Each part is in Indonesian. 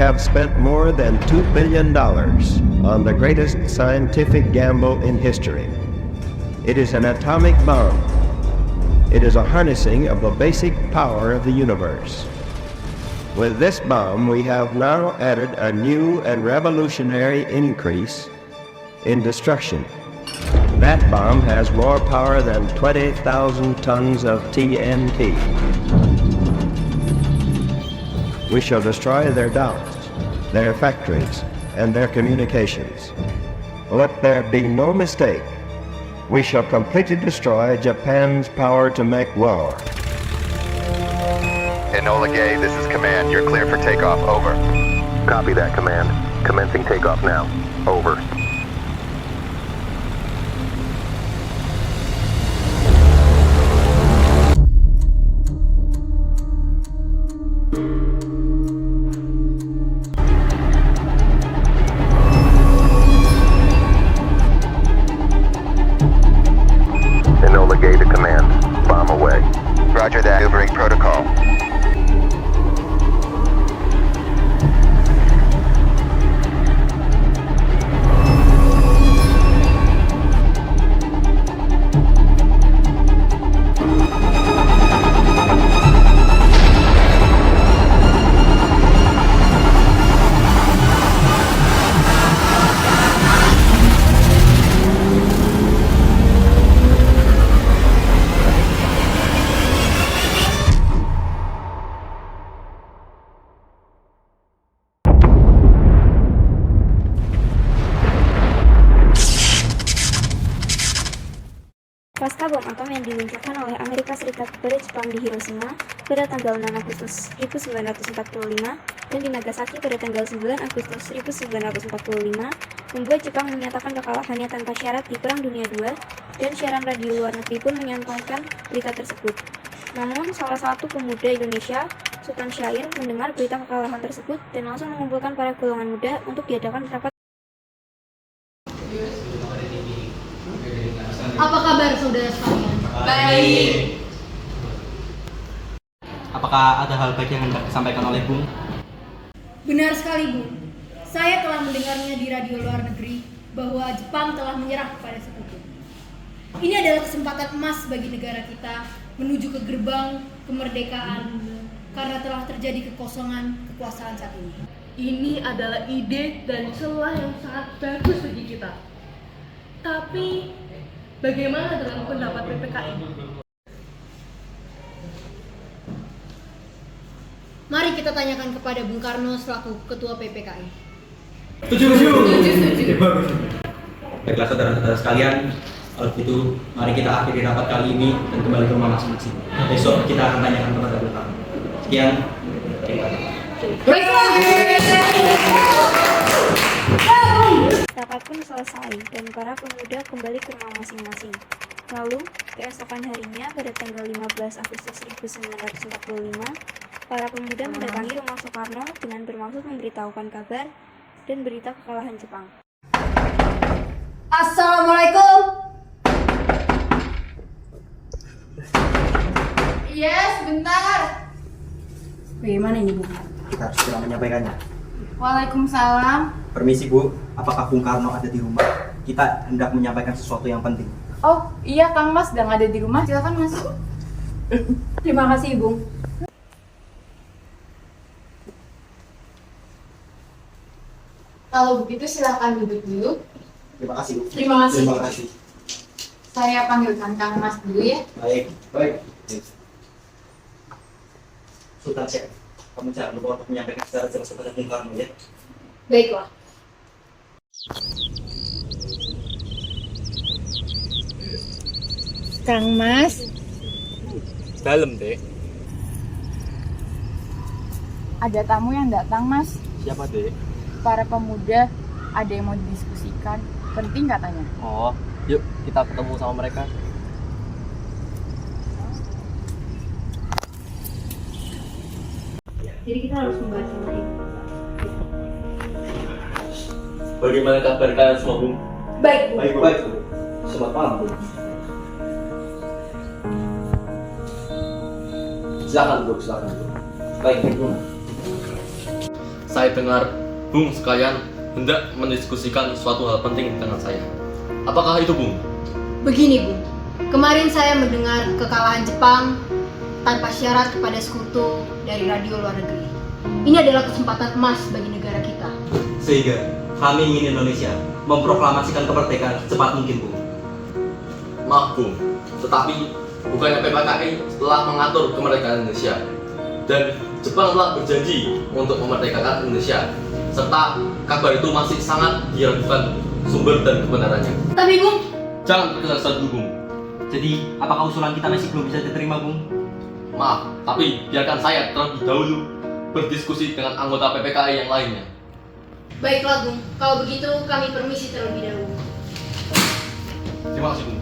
have spent more than $2 billion on the greatest scientific gamble in history. It is an atomic bomb. It is a harnessing of the basic power of the universe. With this bomb, we have now added a new and revolutionary increase in destruction. That bomb has more power than 20,000 tons of TNT. We shall destroy their doubts, their factories, and their communications. Let there be no mistake. We shall completely destroy Japan's power to make war. Enola Gay, this is Command. You're clear for takeoff. Over. Copy that, Command. Commencing takeoff now. Over. Enola Gay to Command. Bomb away. Roger that. Maneuvering protocol. Pasca bom atom yang diluncurkan oleh Amerika Serikat kepada Jepang di Hiroshima pada tanggal 6 Agustus 1945 dan di Nagasaki pada tanggal 9 Agustus 1945 membuat Jepang menyatakan kekalahannya tanpa syarat di Perang Dunia II, dan siaran radio luar negeri pun menyampaikan berita tersebut. Namun, salah satu pemuda Indonesia, Sultan Syair, mendengar berita kekalahan tersebut dan langsung mengumpulkan para golongan muda untuk diadakan rapat. Apa kabar saudara sekalian? Baik. Apakah ada hal baik yang hendak disampaikan oleh Bung? Benar sekali, Bung. Saya telah mendengarnya di radio luar negeri bahwa Jepang telah menyerah kepada sekutu. Ini adalah kesempatan emas bagi negara kita menuju ke gerbang kemerdekaan karena telah terjadi kekosongan kekuasaan saat ini. Ini adalah ide dan celah yang sangat bagus bagi kita. Tapi bagaimana dengan pendapat PPKI? Mari kita tanyakan kepada Bung Karno selaku Ketua PPKI. Setuju. Baiklah saudara-saudara sekalian, kalau begitu mari kita akhiri rapat kali ini dan kembali ke rumah masing-masing. Besok kita akan tanyakan kepada Bung Karno. Sekian. Rapat pun selesai dan para pemuda kembali ke rumah masing-masing. Lalu, keesokan harinya pada tanggal 15 Agustus 1945, para pemuda mendatangi rumah Soekarno dengan bermaksud memberitahukan kabar dan berita kekalahan Jepang. Assalamualaikum. Yes, bentar. Bagaimana ini, Bu? Kita harus segera menyampaikannya. Waalaikumsalam. Permisi Bu, apakah Bung Karno ada di rumah? Kita hendak menyampaikan sesuatu yang penting. Oh iya, Kang Mas sedang ada di rumah. Silakan masuk. Terima kasih, Bung. Kalau begitu silakan duduk dulu. Terima kasih Bu. Terima kasih. Terima kasih. Saya panggilkan Kang Mas dulu ya. Baik. Sultan Syekh, kamu jangan lupa untuk menyampaikan secara jelas kepada Bung Karno ya. Baiklah. Kang Mas. Dalam deh. Ada tamu yang datang, Mas. Siapa deh? Para pemuda ada yang mau didiskusikan. Penting katanya. Oh, yuk kita ketemu sama mereka. Jadi kita harus membahas yang lain. Bagaimana kabar kalian semua, Bung? Baik, Bu. Baik. Selamat malam, Bung. Silakan, Bung. Baik, Bung. saya dengar Bung sekalian hendak mendiskusikan suatu hal penting dengan saya. Apakah itu, Bung? Begini, Bung. Kemarin saya mendengar kekalahan Jepang tanpa syarat kepada sekutu dari radio luar negeri. Ini adalah kesempatan emas bagi negara kita. Sehingga kami ingin Indonesia memproklamasikan kemerdekaan secepat mungkin, Bu. Maaf, Bung. Tetapi bukannya PPKI telah mengatur kemerdekaan Indonesia dan Jepang telah berjanji untuk memerdekakan Indonesia, serta kabar itu masih sangat diragukan sumber dan kebenarannya. Tapi, Bung, Jangan tergesa-gesa dulu, Bung. Jadi, apakah usulan kita masih belum bisa diterima, Bung? Maaf, tapi biarkan saya terlebih dahulu berdiskusi dengan anggota PPKI yang lainnya. baiklah, Bung. Kalau begitu, kami permisi terlebih dahulu. Terima kasih, Bung.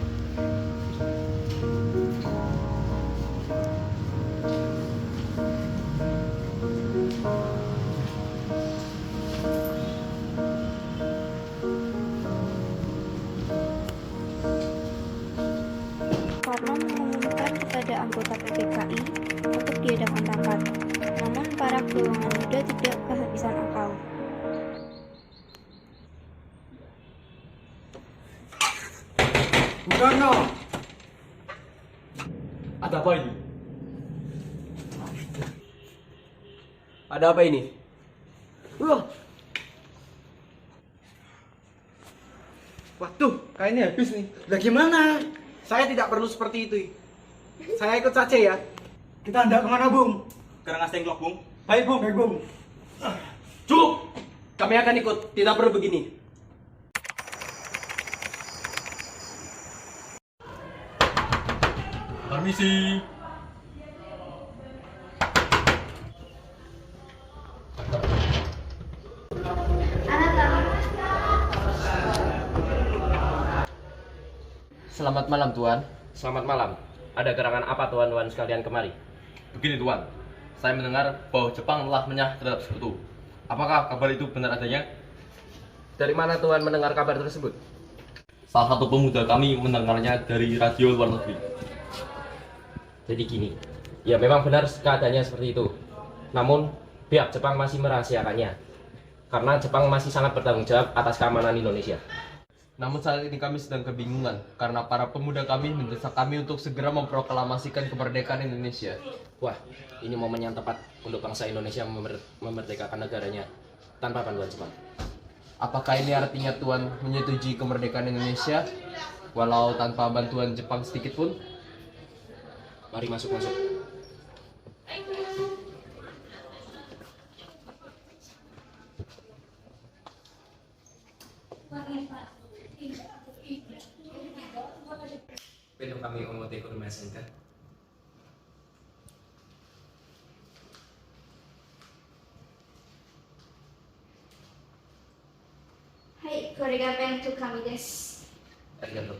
Parno mengumumkan kepada anggota PPKI untuk diadakan rapat. Namun para golongan muda tidak kehabisan akal. Bukarno, Ada apa ini? ada apa ini? Waduh, kayaknya habis nih. Lah gimana? Saya tidak perlu seperti itu. Saya ikut saja ya. Kita hendak kemana, Bung? Karena Tenglok, Bung. Baik, Bung. Baik, Bung. Cukup. Kami akan ikut. Tidak perlu begini. Permisi. Selamat malam, Tuan. Selamat malam. Ada gerangan apa tuan-tuan sekalian kemari? Begini, Tuan. Saya mendengar bahwa Jepang telah menyerah terhadap sekutu. Apakah kabar itu benar adanya? Dari mana Tuan mendengar kabar tersebut? Salah satu pemuda kami mendengarnya dari radio luar negeri. Jadi gini, ya memang benar keadaannya seperti itu. Namun, pihak Jepang masih merahasiakannya. Karena Jepang masih sangat bertanggung jawab atas keamanan Indonesia. Namun saat ini kami sedang kebingungan karena para pemuda kami mendesak kami untuk segera memproklamasikan kemerdekaan Indonesia. Wah, ini momen yang tepat untuk bangsa Indonesia memerdekakan negaranya tanpa bantuan Jepang. Apakah ini artinya Tuan menyetujui kemerdekaan Indonesia walau tanpa bantuan Jepang sedikit pun? Mari masuk. Pwede kami umutay kurmasan ka? Hai, これが麺と紙です。Arigato.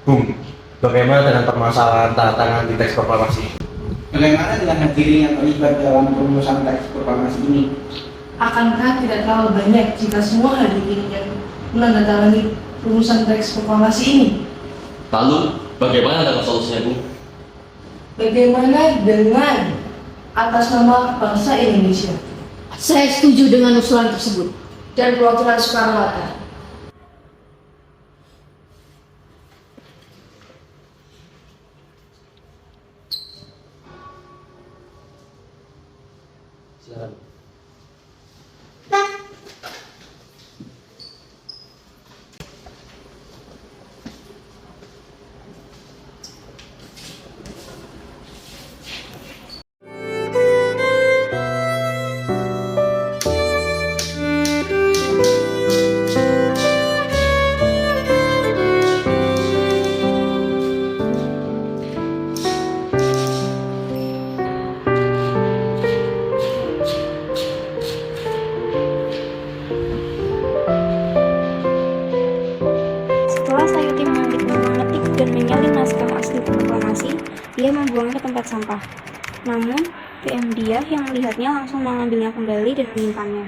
Bung, bagaimana dengan permasalahan tanda tangan di teks proklamasi? Bagaimana dengan hadirin yang terlibat dalam perumusan teks proklamasi ini? Akankah tidak terlalu banyak jika semua hadirin yang menandatangani rumusan teks proklamasi ini? Lalu, bagaimana dengan solusinya, Bung? Bagaimana dengan atas nama bangsa Indonesia? Saya setuju dengan usulan tersebut. Dan perwakilan Soekarno-Hatta. Silakan. Setelah Sayuti mengetik dan menyalin naskah asli proklamasi, dia membuangnya ke tempat sampah. Namun, PM Diah yang melihatnya langsung mengambilnya kembali dan menyimpannya.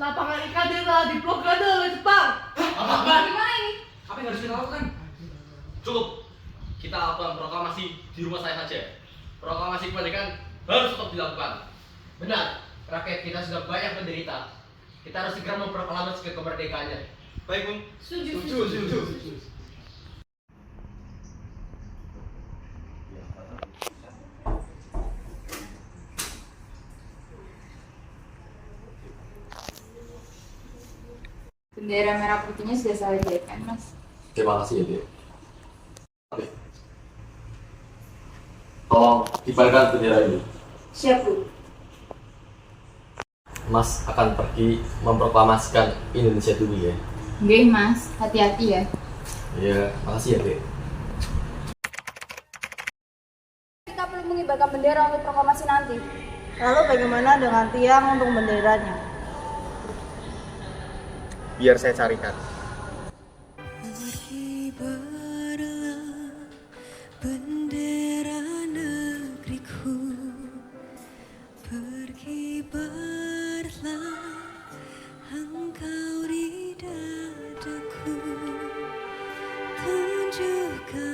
Lapangan IKD telah diblokade oleh Jepang. Apa? Gimana ini? Apa yang harus kita lakukan? Cukup. Kita lakukan proklamasi di rumah saya saja. Proklamasi kemerdekaan harus tetap dilakukan. Benar, rakyat kita sudah banyak menderita. Kita harus segera memproklamasi kemerdekaannya. Baik, Bung. Setuju. Bendera merah putihnya sudah saya jadikan, Mas. Terima kasih ya, Dek. Oke. Tolong kibarkan bendera ini. Siap, Bu. Mas akan pergi memproklamasikan Indonesia dulu ya. Oke, Mas. Hati-hati ya. Iya, makasih ya, Dek. Kita perlu mengibarkan bendera untuk proklamasi nanti. Lalu bagaimana dengan tiang untuk benderanya? Biar saya carikan. Bendera negeriku, berkibarlah engkau di dadaku, tunjukkanlah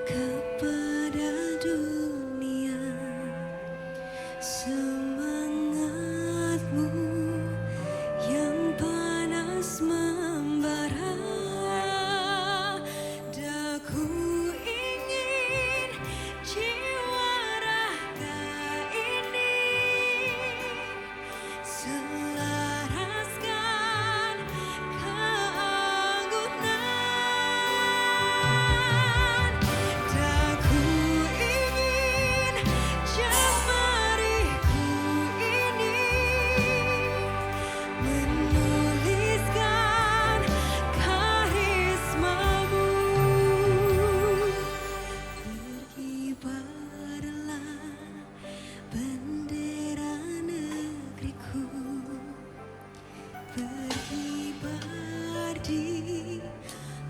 kepada dunia semangatmu yang panas membara. Daku ingin jiwa raga ini selaraskan keanggunan. Daku ingin jemariku ini menuliskan karismamu. Berkibarlah bendera negeriku, berkibar di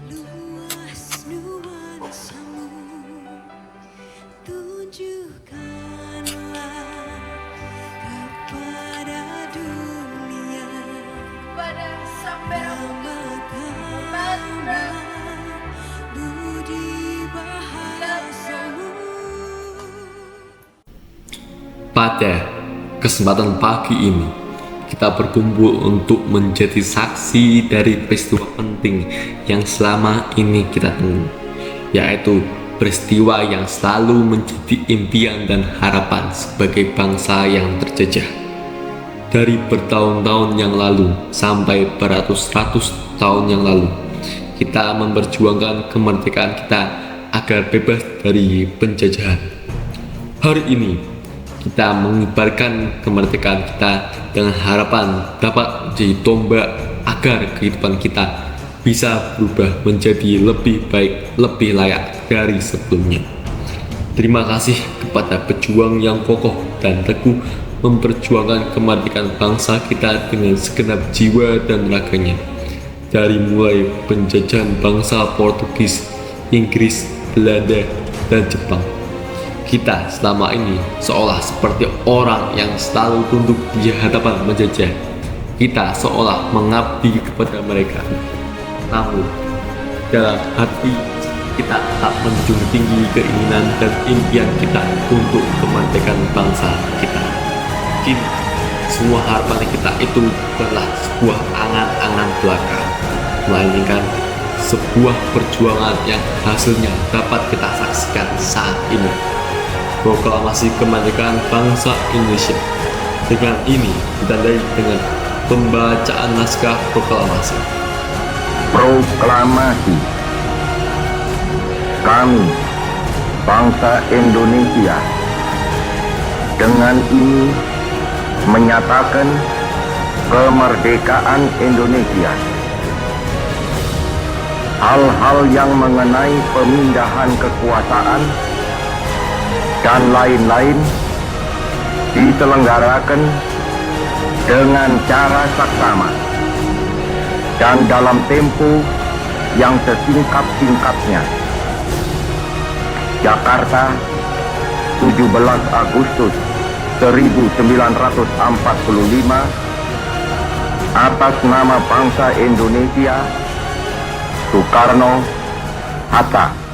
luas nuansamu, tunjukkanlah kepada dunia Pada sampai nama budi bahasamu. Pada kesempatan pagi ini, kita berkumpul untuk menjadi saksi dari peristiwa penting yang selama ini kita tunggu, yaitu peristiwa yang selalu menjadi impian dan harapan sebagai bangsa yang terjajah. Dari bertahun-tahun yang lalu sampai beratus-ratus tahun yang lalu, kita memperjuangkan kemerdekaan kita agar bebas dari penjajahan. Hari ini, kita mengibarkan kemerdekaan kita dengan harapan dapat menjadi tombak agar kehidupan kita bisa berubah menjadi lebih baik, lebih layak dari sebelumnya. Terima kasih kepada pejuang yang kokoh dan teguh memperjuangkan kemerdekaan bangsa kita dengan segenap jiwa dan raganya. Dari mulai penjajahan bangsa Portugis, Inggris, Belanda, dan Jepang. Kita selama ini seolah seperti orang yang selalu tunduk di hadapan penjajah. kita seolah mengabdi kepada mereka. Namun, dalam hati kita tetap menjunjung tinggi keinginan dan impian kita untuk kemerdekaan bangsa kita. Kini, semua harapan kita itu bukanlah sebuah angan-angan belaka, melainkan sebuah perjuangan yang hasilnya dapat kita saksikan saat ini. Proklamasi kemerdekaan bangsa Indonesia dengan ini ditandai dengan pembacaan naskah proklamasi. Proklamasi. Kami, bangsa Indonesia, dengan ini menyatakan kemerdekaan Indonesia. Hal-hal yang mengenai pemindahan kekuasaan dan lain-lain diselenggarakan dengan cara saksama dan dalam tempo yang sesingkat-singkatnya. Jakarta, 17 Agustus 1945, atas nama bangsa Indonesia, Soekarno, Hatta.